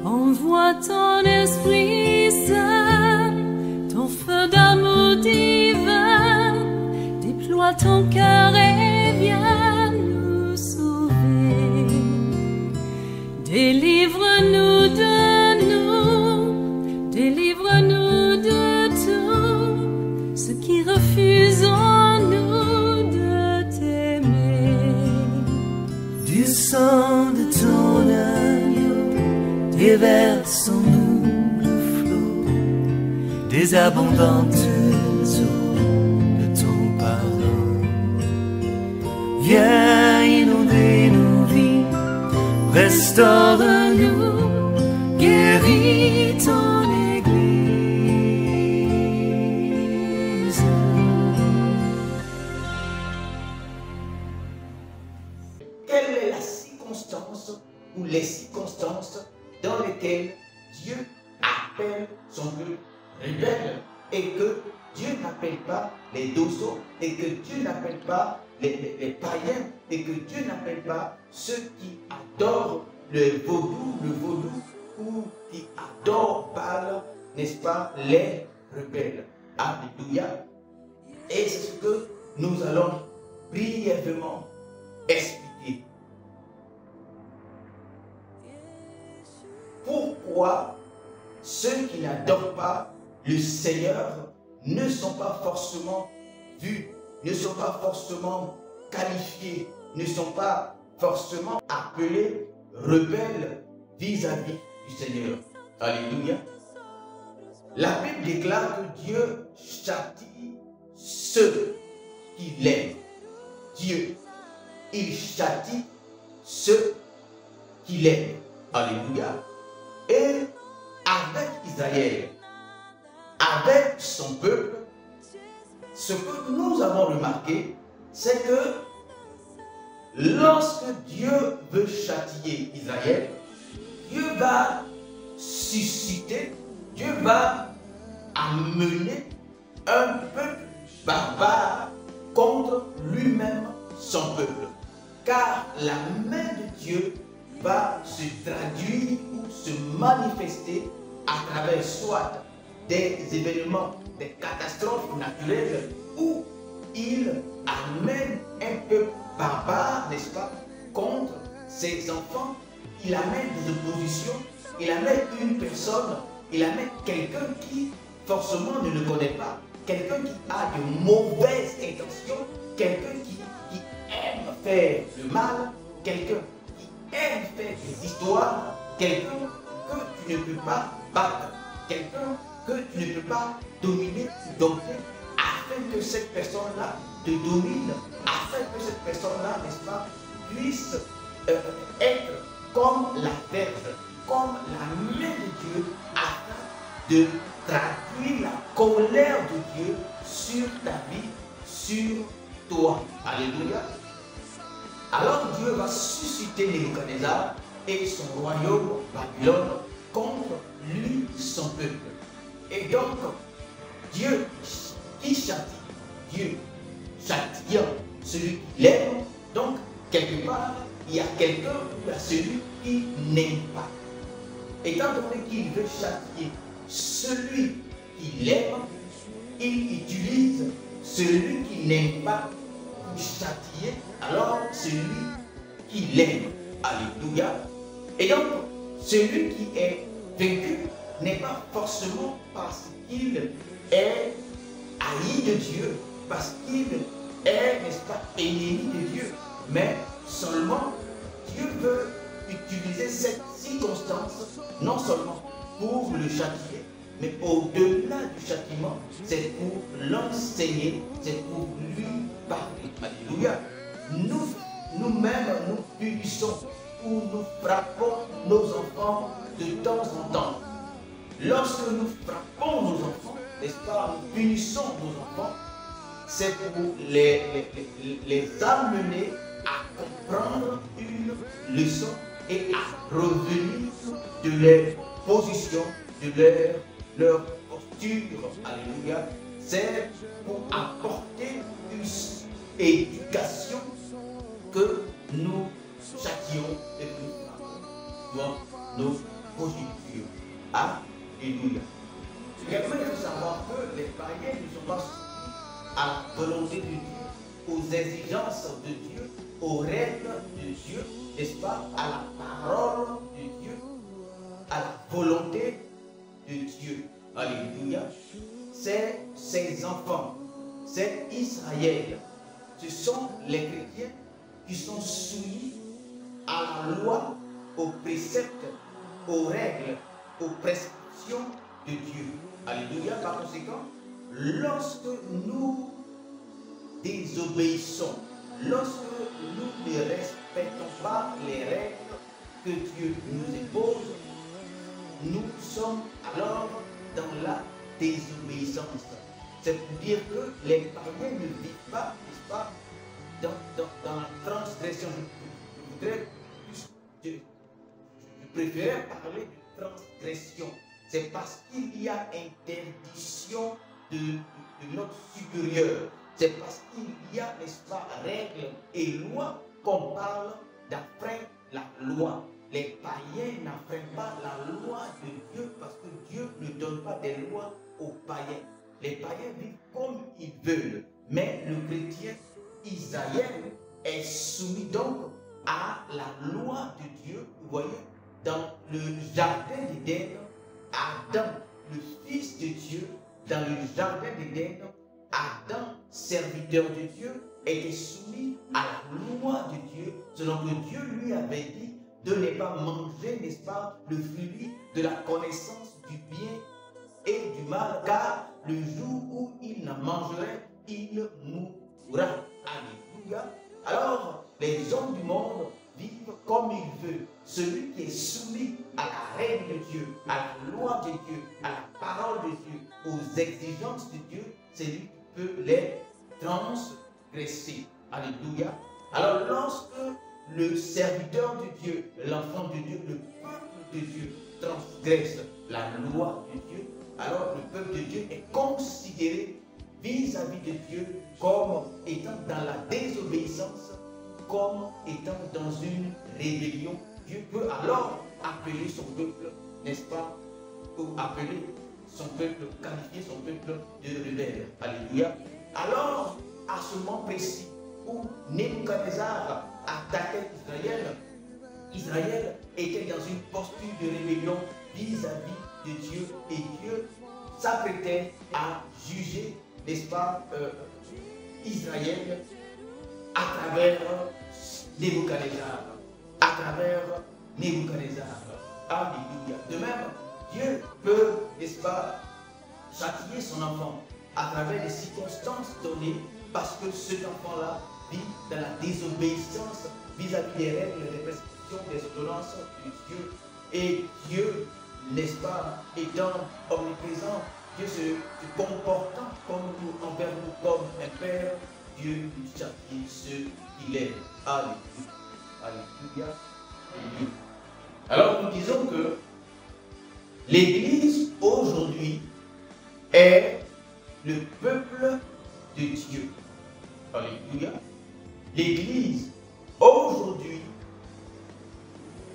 Envoie ton Esprit Saint, ton feu d'amour divin, déploie ton cœur et viens nous sauver. Délivre-nous de nous, délivre-nous de tout ce qui refuse en nous de t'aimer. Du sang de ton agneau, déverse-nous le flot des abondantes eaux de ton pardon. Viens inonder nos vies, restaure-nous, guéris ton Église. Quelle est la circonstance ou les circonstances dans lesquelles Dieu appelle son peuple rebelle et que Dieu n'appelle pas les dosos et que Dieu n'appelle pas les païens et que Dieu n'appelle pas ceux qui adorent le vaudou ou qui adorent Baal, n'est-ce pas, les rebelles. Alléluia. Et c'est ce que nous allons brièvement expliquer. Pourquoi ceux qui n'adorent pas le Seigneur ne sont pas forcément vus, ne sont pas forcément qualifiés, ne sont pas forcément appelés rebelles vis-à-vis du Seigneur. Alléluia. La Bible déclare que Dieu châtie ceux qui l'aiment. Dieu, il châtie ceux qui l'aiment. Alléluia. Et avec Israël, avec son peuple, ce que nous avons remarqué, c'est que lorsque Dieu veut châtier Israël, Dieu va susciter, Dieu va amener un peuple barbare contre lui-même, son peuple. Car la main de Dieu va se traduire ou se manifester à travers soit des événements, des catastrophes naturelles où il amène un peuple barbare, n'est-ce pas, contre ses enfants. Il amène des oppositions, il amène une personne, il amène quelqu'un qui forcément ne le connaît pas, quelqu'un qui a de mauvaises intentions, quelqu'un qui aime faire le mal, quelqu'un qui aime faire des histoires, quelqu'un que tu ne peux pas battre, quelqu'un que tu ne peux pas dominer ou dompter, afin que cette personne-là te domine, afin que cette personne-là, n'est-ce pas, puisse être comme la verge, comme la main de Dieu, afin de traduire la colère de Dieu sur ta vie, sur toi. Alléluia. Alors Dieu va susciter Nebuchadnezzar et son royaume Babylone contre lui, son peuple. Et donc, Dieu qui châtie, Dieu châtiant celui qui l'aime, donc quelque part, il y a quelqu'un ou il y a celui qui n'aime pas. Étant donné qu'il veut châtier celui qui l'aime, il utilise celui qui n'aime pas pour châtier alors celui qui l'aime. Alléluia. Et donc, celui qui est vaincu n'est pas forcément parce qu'il est haï de Dieu, parce qu'il est, n'est-ce pas, ennemi de Dieu, mais seulement Dieu veut utiliser cette circonstance non seulement pour le châtier, mais au-delà du châtiment, c'est pour l'enseigner, c'est pour lui parler. Alléluia. Nous-mêmes, nous punissons ou nous frappons nos enfants de temps en temps. Lorsque nous frappons nos enfants, n'est-ce pas, nous punissons nos enfants, c'est pour les amener à comprendre une leçon et à revenir de leur position, de leur posture. Alléluia. C'est pour apporter une éducation que nous châtions et que nous frappons. Nous progéniture. Alléluia. Également, il faut savoir que les païens ne sont pas soumis à la volonté de Dieu, aux exigences de Dieu, aux règles de Dieu, n'est-ce pas, à la parole de Dieu, à la volonté de Dieu. Alléluia. C'est ses enfants, c'est Israël. Ce sont les chrétiens qui sont soumis à la loi, aux préceptes, aux règles, aux prescriptions de Dieu. Alléluia. Par conséquent, lorsque nous désobéissons, lorsque nous ne respectons pas les règles que Dieu nous impose, nous sommes alors dans la désobéissance. C'est pour dire que les païens ne vivent pas, n'est-ce pas, dans la transgression. Je préfère parler de transgression. C'est parce qu'il y a interdiction de notre supérieur. C'est parce qu'il y a, n'est-ce pas, règles et lois qu'on parle d'enfreindre la loi. Les païens n'enfreignent pas la loi de Dieu parce que Dieu ne donne pas des lois aux païens. Les païens vivent comme ils veulent. Mais le chrétien Israël est soumis donc à la loi de Dieu. Vous voyez, dans le jardin d'Éden, Adam, le fils de Dieu, dans le jardin d'Éden, Adam, serviteur de Dieu, était soumis à la loi de Dieu, selon que Dieu lui avait dit de ne pas manger, n'est-ce pas, le fruit de la connaissance du bien et du mal, car le jour où il n'en mangerait, il mourra. Alléluia. Alors, les hommes du monde vivent comme ils veulent. Celui qui est soumis à la règle de Dieu, à la loi de Dieu, à la parole de Dieu, aux exigences de Dieu, c'est lui qui peut les transgresser. Alléluia. Alors, lorsque le serviteur de Dieu, l'enfant de Dieu, le peuple de Dieu transgresse la loi de Dieu, alors le peuple de Dieu est considéré vis-à-vis de Dieu comme étant dans la désobéissance, comme étant dans une rébellion. Dieu peut alors appeler son peuple, n'est-ce pas, ou appeler son peuple, qualifier son peuple de rebelle. Alléluia. Alors, à ce moment précis où Nebuchadnezzar attaquait Israël, Israël était dans une posture de rébellion vis-à-vis de Dieu, et Dieu s'apprêtait à juger, n'est-ce pas, Israël à travers Nebuchadnezzar. À travers Nebuchadnezzar. Alléluia. De même, Dieu peut, n'est-ce pas, châtier son enfant à travers des circonstances données, parce que cet enfant-là vit dans la désobéissance vis-à-vis des règles, des prescriptions, des ordonnances de Dieu. Et Dieu, n'est-ce pas, étant omniprésent, Dieu se comportant comme nous, envers nous comme un père, Dieu nous châtie ceux qu'il aime. Alléluia. Alléluia. Alléluia. Alors nous disons que l'Église aujourd'hui est le peuple de Dieu. Alléluia. L'Église aujourd'hui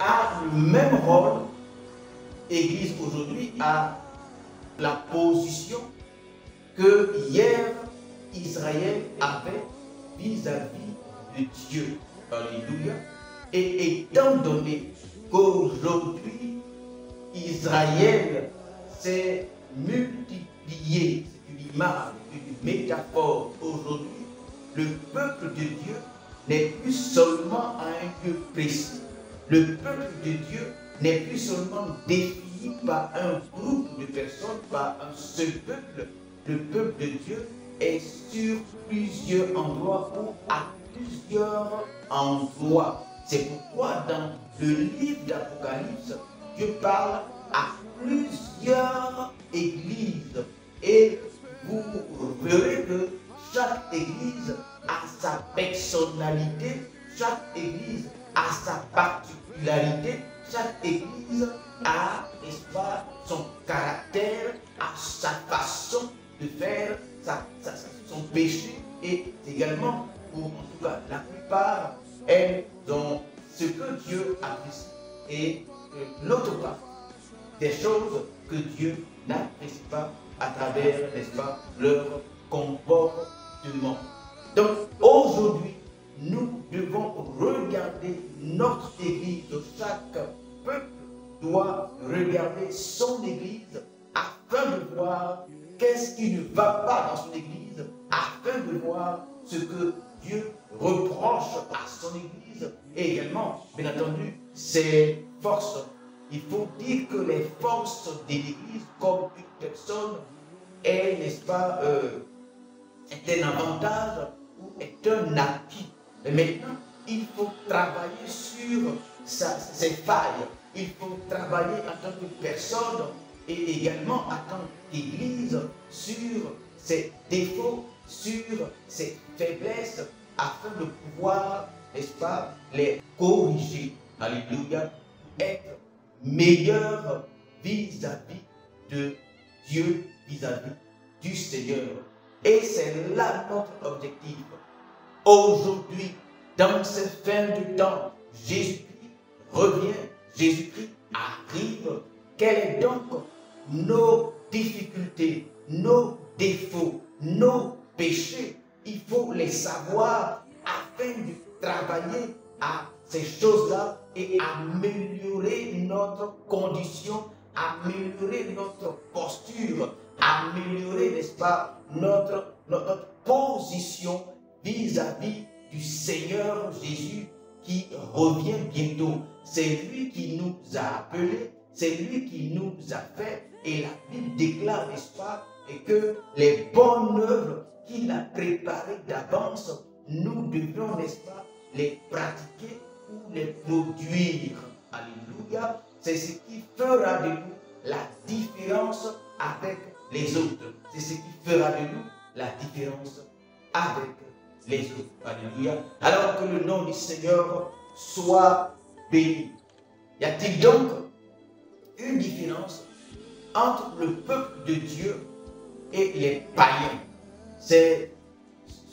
a le même rôle. L'Église aujourd'hui a la position que hier Israël avait vis-à-vis de Dieu. Alléluia. Et étant donné qu'aujourd'hui Israël s'est multiplié, c'est une image, une métaphore, aujourd'hui le peuple de Dieu n'est plus seulement à un lieu précis. Le peuple de Dieu n'est plus seulement défini par un groupe de personnes, par un seul peuple. Le peuple de Dieu est sur plusieurs endroits ou à plusieurs endroits. C'est pourquoi dans le livre d'Apocalypse, Dieu parle à plusieurs églises. Et vous verrez que chaque église a sa personnalité, chaque église a sa particularité, chaque église a, n'est-ce pas, son caractère, a sa façon de faire, son péché, et également, ou en tout cas la plupart, elles ont ce que Dieu apprécie et l'autre part. des choses que Dieu n'apprécie pas à travers, n'est-ce pas, leur comportement. Donc aujourd'hui, nous devons regarder notre Église. Chaque peuple doit regarder son Église afin de voir qu'est-ce qui ne va pas dans son Église, afin de voir ce que Dieu reproche à son Église et également, bien entendu, ses forces. Il faut dire que les forces de l'Église, comme une personne, est, n'est-ce pas, est un avantage ou est un acquis. Mais maintenant, il faut travailler sur ses failles. Il faut travailler en tant que personne et également en tant qu'Église sur ses défauts, sur ses faiblesses, afin de pouvoir, n'est-ce pas, les corriger. Alléluia. Être meilleur vis-à-vis de Dieu, vis-à-vis du Seigneur. Et c'est là notre objectif. Aujourd'hui, dans cette fin de temps, Jésus-Christ revient, Jésus-Christ arrive. Quelles sont donc nos difficultés, nos défauts, nos péchés? Il faut les savoir afin de travailler à ces choses-là et améliorer notre condition, améliorer notre posture, améliorer, n'est-ce pas, notre position vis-à-vis du Seigneur Jésus qui revient bientôt. C'est lui qui nous a appelés, c'est lui qui nous a fait, et la Bible déclare, n'est-ce pas, et que les bonnes œuvres qu'il a préparées d'avance, nous devions, n'est-ce pas, les pratiquer ou les produire. Alléluia. C'est ce qui fera de nous la différence avec les autres. C'est ce qui fera de nous la différence avec les autres. Alléluia. Alors que le nom du Seigneur soit béni. Y a-t-il donc une différence entre le peuple de Dieu et les païens? C'est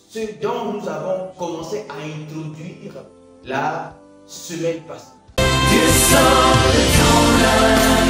ce dont nous avons commencé à introduire la semaine passée. Du sang de ton âme.